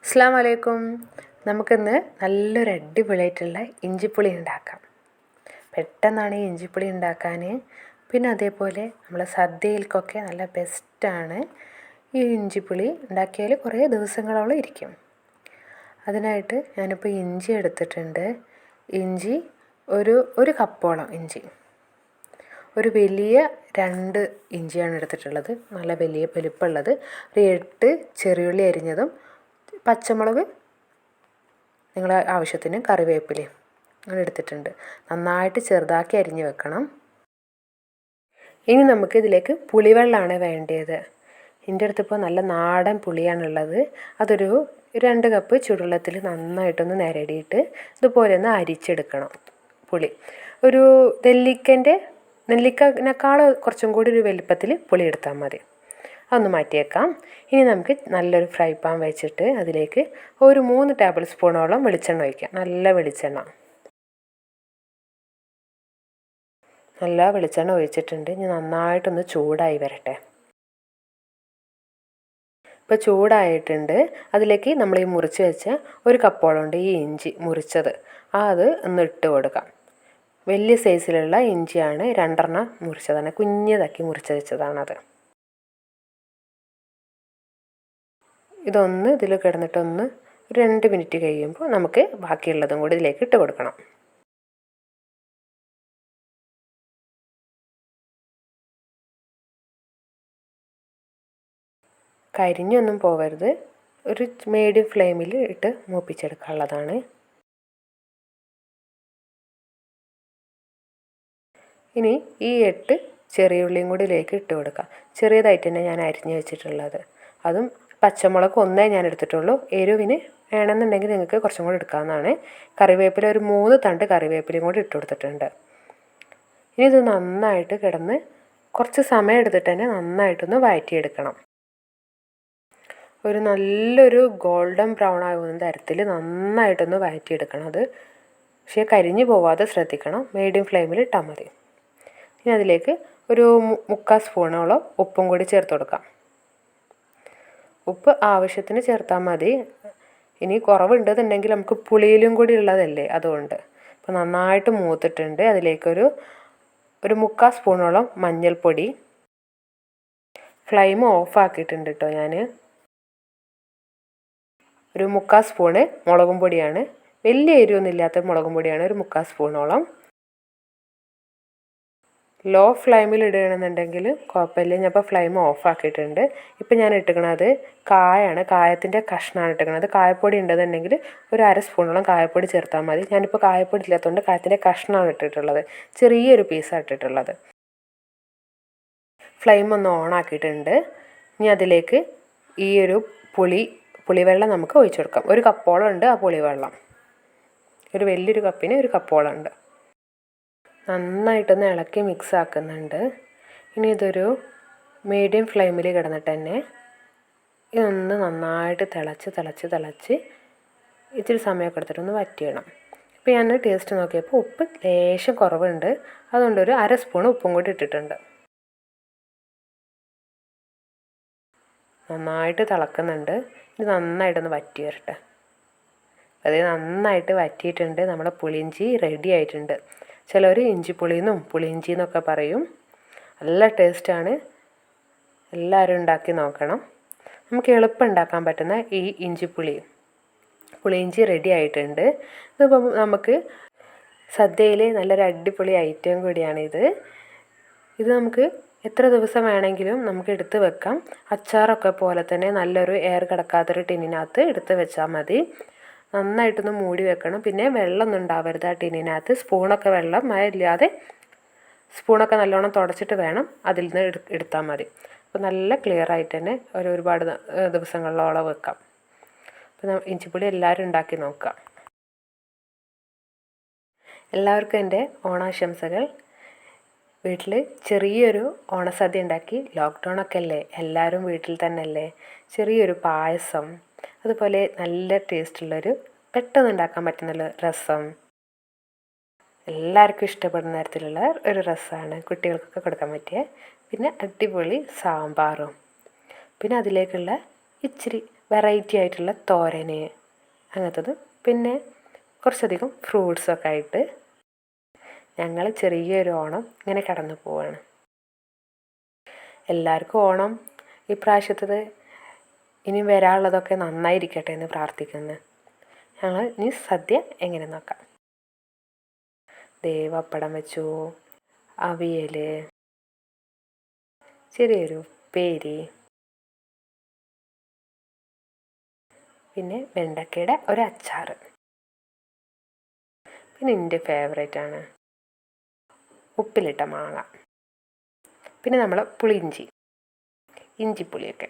അസ്സലാമു അലൈക്കും. നമുക്കിന്ന് നല്ലൊരു അടിപൊളിയായിട്ടുള്ള ഇഞ്ചിപ്പുളി ഉണ്ടാക്കാം. പെട്ടെന്നാണ് ഈ ഇഞ്ചിപ്പുളി ഉണ്ടാക്കാൻ. പിന്നെ അതേപോലെ നമ്മളെ സദ്യയിൽക്കൊക്കെ നല്ല ബെസ്റ്റാണ് ഈ ഇഞ്ചിപ്പുളി. ഉണ്ടാക്കിയാൽ കുറേ ദിവസങ്ങളോളം ഇരിക്കും. അതിനായിട്ട് ഞാനിപ്പോൾ ഇഞ്ചി എടുത്തിട്ടുണ്ട്. ഇഞ്ചി ഒരു കപ്പോളം ഇഞ്ചി. ഒരു വലിയ 2 ഇഞ്ചിയാണ് എടുത്തിട്ടുള്ളത്, നല്ല വലിയ വലിപ്പമുള്ളത്. ഒരു 8 ചെറിയുള്ളി അരിഞ്ഞതും, പച്ചമുളക് നിങ്ങളെ ആവശ്യത്തിന്, കറിവേപ്പിലയും അങ്ങനെ എടുത്തിട്ടുണ്ട്. നന്നായിട്ട് ചെറുതാക്കി അരിഞ്ഞ് വെക്കണം. ഇനി നമുക്ക് ഇതിലേക്ക് പുളിവെള്ളമാണ് വേണ്ടത്. എൻ്റെ അടുത്തിപ്പോൾ നല്ല നാടൻ പുളിയാണുള്ളത്. അതൊരു 2 കപ്പ് ചൂടുവെള്ളത്തിൽ നന്നായിട്ടൊന്ന് നിരടിയിട്ട് ഇതുപോലെ ഒന്ന് അരിച്ചെടുക്കണം. പുളി ഒരു നെല്ലിക്കനേക്കാൾ കുറച്ചും കൂടി ഒരു വലിപ്പത്തിൽ പുളി എടുത്താൽ മതി. അതൊന്ന് മാറ്റിയേക്കാം. ഇനി നമുക്ക് നല്ലൊരു ഫ്രൈ പാൻ വെച്ചിട്ട് അതിലേക്ക് ഒരു 3 ടേബിൾ സ്പൂണോളം വെളിച്ചെണ്ണ ഒഴിക്കാം. നല്ല വെളിച്ചെണ്ണ ഒഴിച്ചിട്ടുണ്ട്. ഇനി നന്നായിട്ടൊന്ന് ചൂടായി വരട്ടെ. ഇപ്പോൾ ചൂടായിട്ടുണ്ട്. അതിലേക്ക് നമ്മൾ ഈ മുറിച്ച് വെച്ച ഒരു കപ്പോളം ഉണ്ട് ഈ ഇഞ്ചി മുറിച്ചത്, അത് ഒന്ന് ഇട്ട് കൊടുക്കാം. വലിയ സൈസിലുള്ള ഇഞ്ചിയാണ്, 2 മുറിച്ചതാണ്, കുഞ്ഞതാക്കി മുറിച്ച് വെച്ചതാണത്. ഇതൊന്ന് ഇതിൽ കിടന്നിട്ടൊന്ന് 2 മിനിറ്റ് കഴിയുമ്പോൾ നമുക്ക് ബാക്കിയുള്ളതും കൂടി ഇതിലേക്ക് ഇട്ട് കൊടുക്കണം. കരിഞ്ഞൊന്നും പോവരുത്, ഒരു മീഡിയം ഫ്ലെയിമിൽ ഇട്ട് മൂപ്പിച്ചെടുക്കാനുള്ളതാണ്. ഇനി ഈ 8 ചെറിയ ഉള്ളിയും കൂടി ഇതിലേക്ക് ഇട്ട് കൊടുക്കാം. ചെറിയതായിട്ട് തന്നെ ഞാൻ അരിഞ്ഞ് വെച്ചിട്ടുള്ളത്. അതും പച്ചമുളക് 1 ഞാൻ എടുത്തിട്ടുള്ളൂ. എരിവിന് വേണമെന്നുണ്ടെങ്കിൽ നിങ്ങൾക്ക് കുറച്ചും കൂടി എടുക്കാവുന്നതാണ്. കറിവേപ്പില ഒരു 3 തണ്ട് കറിവേപ്പിലയും കൂടി ഇട്ട് കൊടുത്തിട്ടുണ്ട്. ഇനി ഇത് നന്നായിട്ട് കിടന്ന് കുറച്ച് സമയം എടുത്തിട്ട് തന്നെ നന്നായിട്ടൊന്ന് വഴറ്റിയെടുക്കണം. ഒരു നല്ലൊരു ഗോൾഡൻ ബ്രൗൺ ആകുന്ന തരത്തിൽ നന്നായിട്ടൊന്ന് വഴറ്റിയെടുക്കണം. അത് പക്ഷേ കരിഞ്ഞു പോവാതെ ശ്രദ്ധിക്കണം. മീഡിയം ഫ്ലെയിമിൽ ഇട്ടാൽ മതി. ഇനി അതിലേക്ക് ഒരു 3/4 സ്പൂണോളം ഉപ്പും കൂടി ചേർത്ത് കൊടുക്കാം. ഉപ്പ് ആവശ്യത്തിന് ചേർത്താൽ മതി. ഇനി കുറവുണ്ടെന്നുണ്ടെങ്കിൽ നമുക്ക് പുളിയിലും കൂടി ഉള്ളതല്ലേ, അതുകൊണ്ട്. അപ്പോൾ നന്നായിട്ട് മൂത്തിട്ടുണ്ട്. അതിലേക്കൊരു 3/4 സ്പൂണോളം മഞ്ഞൾപ്പൊടി. ഫ്ലെയിം ഓഫ് ആക്കിയിട്ടുണ്ട് കേട്ടോ ഞാൻ. ഒരു 3/4 സ്പൂണ് മുളകും പൊടിയാണ്, വലിയ എരിവൊന്നും ഇല്ലാത്ത മുളകും പൊടിയാണ്, ഒരു 3/4 സ്പൂണോളം. ലോ ഫ്ലെയിമിൽ ഇടുകയാണെന്നുണ്ടെങ്കിൽ കുഴപ്പമില്ല. ഞാൻ ഇപ്പോൾ ഫ്ലെയിം ഓഫ് ആക്കിയിട്ടുണ്ട്. ഇപ്പം ഞാൻ ഇട്ടിക്കണത് കായാണ്, കായത്തിൻ്റെ കഷ്ണമാണ് ഇട്ടിക്കണത്. കായപ്പൊടി ഉണ്ടെന്നുണ്ടെങ്കിൽ ഒരു 1/2 സ്പൂണോളം കായപ്പൊടി ചേർത്താൽ മതി. ഞാനിപ്പോൾ കായപ്പൊടി ഇല്ലാത്തതുകൊണ്ട് കായത്തിൻ്റെ കഷ്ണമാണ് ഇട്ടിട്ടുള്ളത്, ചെറിയൊരു പീസാണ് ഇട്ടിട്ടുള്ളത്. ഫ്ലെയിം ഒന്ന് ഓൺ ആക്കിയിട്ടുണ്ട്. ഇനി അതിലേക്ക് ഈ ഒരു പുളിവെള്ളം നമുക്ക് ഒഴിച്ചു കൊടുക്കാം. 1 കപ്പോളം ഉണ്ട് ആ പുളിവെള്ളം. ഒരു വലിയൊരു കപ്പിന് 1 കപ്പോളം ഉണ്ട്. നന്നായിട്ടൊന്ന് ഇളക്കി മിക്സ് ആക്കുന്നുണ്ട്. ഇനി ഇതൊരു മീഡിയം ഫ്ലെയിമിൽ കിടന്നിട്ട് തന്നെ ഇതൊന്ന് നന്നായിട്ട് തിളച്ച് ഇച്ചിരി സമയമൊക്കെ എടുത്തിട്ടൊന്ന് വറ്റിയിടണം. ഇപ്പോൾ ഞാൻ ടേസ്റ്റ് നോക്കിയപ്പോൾ ഉപ്പ് ലേശം കുറവുണ്ട്, അതുകൊണ്ട് ഒരു 1/2 സ്പൂൺ ഉപ്പും കൂടി ഇട്ടിട്ടുണ്ട്. നന്നായിട്ട് തിളക്കുന്നുണ്ട്. ഇത് നന്നായിട്ടൊന്ന് വറ്റി വരട്ടെ. അത് നന്നായിട്ട് വറ്റിയിട്ടുണ്ട്. നമ്മുടെ പുളിയിഞ്ചി റെഡി ആയിട്ടുണ്ട്. ചിലർ ഇഞ്ചിപ്പുളിയെന്നും പുളിയിഞ്ചി എന്നൊക്കെ പറയും. നല്ല ടേസ്റ്റാണ്. എല്ലാവരും ഉണ്ടാക്കി നോക്കണം. നമുക്ക് എളുപ്പം ഉണ്ടാക്കാൻ പറ്റുന്ന ഈ പുളിയിഞ്ചി റെഡി ആയിട്ടുണ്ട്. ഇതിപ്പോൾ നമുക്ക് സദ്യയിൽ നല്ലൊരു അടിപൊളി ഐറ്റം കൂടിയാണിത്. ഇത് നമുക്ക് എത്ര ദിവസം വേണമെങ്കിലും നമുക്ക് എടുത്ത് വെക്കാം. അച്ചാറൊക്കെ പോലെ തന്നെ നല്ലൊരു എയർ കിടക്കാത്തൊരു ടിന്നിനകത്ത് എടുത്ത് വെച്ചാൽ മതി. നന്നായിട്ടൊന്ന് മൂടി വെക്കണം. പിന്നെ വെള്ളമൊന്നും ഉണ്ടാവരുത് ആ ടിന്നിനകത്ത്. സ്പൂണൊക്കെ വെള്ളം ഇല്ലാതെ സ്പൂണൊക്കെ നല്ലോണം തുടച്ചിട്ട് വേണം അതിൽ നിന്ന് എടുത്താൽ മതി. അപ്പോൾ നല്ല ക്ലിയർ ആയിട്ട് തന്നെ ഒരുപാട് ദിവസങ്ങളിലോളം വെക്കാം. അപ്പോൾ ഇഞ്ചിപ്പുളി എല്ലാവരും ഉണ്ടാക്കി നോക്കാം. എല്ലാവർക്കും എൻ്റെ ഓണാശംസകൾ. വീട്ടിൽ ചെറിയൊരു ഓണസദ്യ ഉണ്ടാക്കി. ലോക്ക്ഡൗണൊക്കെ അല്ലേ, എല്ലാവരും വീട്ടിൽ തന്നെ അല്ലേ. ചെറിയൊരു പായസം, അതുപോലെ നല്ല ടേസ്റ്റുള്ളൊരു പെട്ടെന്ന് ഉണ്ടാക്കാൻ പറ്റുന്ന രസം, എല്ലാവർക്കും ഇഷ്ടപ്പെടുന്ന തരത്തിലുള്ള ഒരു രസമാണ്, കുട്ടികൾക്കൊക്കെ കൊടുക്കാൻ പറ്റിയ. പിന്നെ അടിപൊളി സാമ്പാറും, പിന്നെ അതിലേക്കുള്ള ഇച്ചിരി വെറൈറ്റി ആയിട്ടുള്ള തോരന് അങ്ങനത്തത്, പിന്നെ കുറച്ചധികം ഫ്രൂട്ട്സൊക്കെ ആയിട്ട് ഞങ്ങൾ ചെറിയൊരു ഓണം ഇങ്ങനെ കടന്നു പോവാണ്. എല്ലാവർക്കും ഓണം ഇപ്രാവശ്യത്തത് ഇനി വരാനുള്ളതൊക്കെ നന്നായിരിക്കട്ടെ എന്ന് പ്രാർത്ഥിക്കുന്നു. ഞങ്ങൾ ഇനി സദ്യ എങ്ങനെ നോക്കാം. പപ്പടം വെച്ചു, അവിയൽ, ചെറിയൊരു ഉപ്പേരി, പിന്നെ വെണ്ടക്കയുടെ ഒരു അച്ചാർ, പിന്നെ എൻ്റെ ഫേവറേറ്റാണ് ഉപ്പിലിട്ട മാങ്ങ, പിന്നെ നമ്മൾ പുളിയിഞ്ചി, ഇഞ്ചിപ്പുളിയൊക്കെ.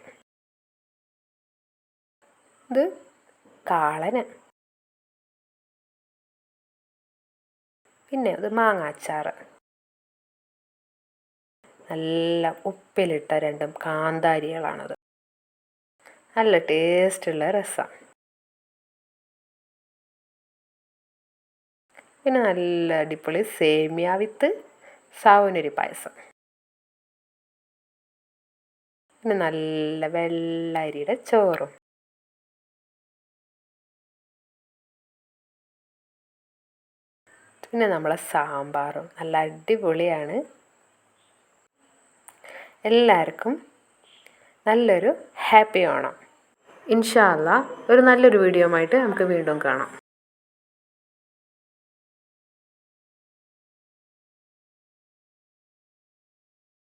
ഇത് കാളന്, പിന്നെ അത് മാങ്ങ അച്ചാർ, നല്ല ഉപ്പിലിട്ട 2 കാന്താരികളാണത്. നല്ല ടേസ്റ്റുള്ള രസം. പിന്നെ നല്ല അടിപൊളി സേമിയ വിത്ത് സാവുനരി പായസം, പിന്നെ നല്ല വെള്ളരിയുടെ ചോറും, പിന്നെ നമ്മളെ സാമ്പാറും നല്ല അടിപൊളിയാണ്. എല്ലാവർക്കും നല്ലൊരു ഹാപ്പി ഓണം. ഇൻഷാ അല്ലാ ഒരു നല്ലൊരു വീഡിയോ ആയിട്ട് നമുക്ക് വീണ്ടും കാണാം.